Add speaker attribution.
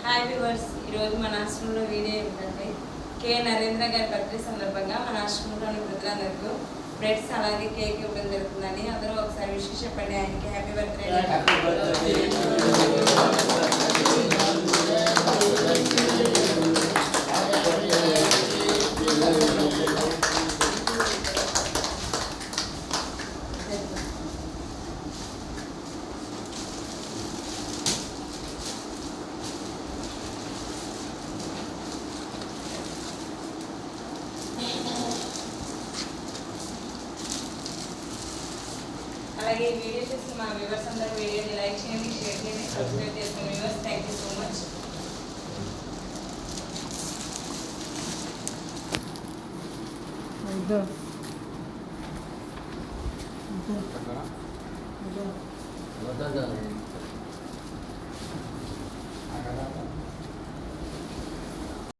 Speaker 1: Hi viewers, ఈరోజు మన ఆశ్రమంలో వీడియో ఏంటంటే కే నరేంద్ర గారి బర్త్డే సందర్భంగా మన ఆశ్రమంలోని వృద్ధులందరికీ బ్రెడ్స్ అలాగే కేక్ ఇవ్వడం జరుగుతుందని అందరూ ఒకసారి విషయం చెప్పండి. ఆయనకి హ్యాపీ బర్త్డే. అలాగే ఈ వీడియో చూసి మా వ్యూవర్స్ అందరూ వీడియోని లైక్ చేయండి, షేర్ చేయండి, సబ్స్క్రైబ్ చేసుకోండి. Viewers, thank you so much.
Speaker 2: వద్దా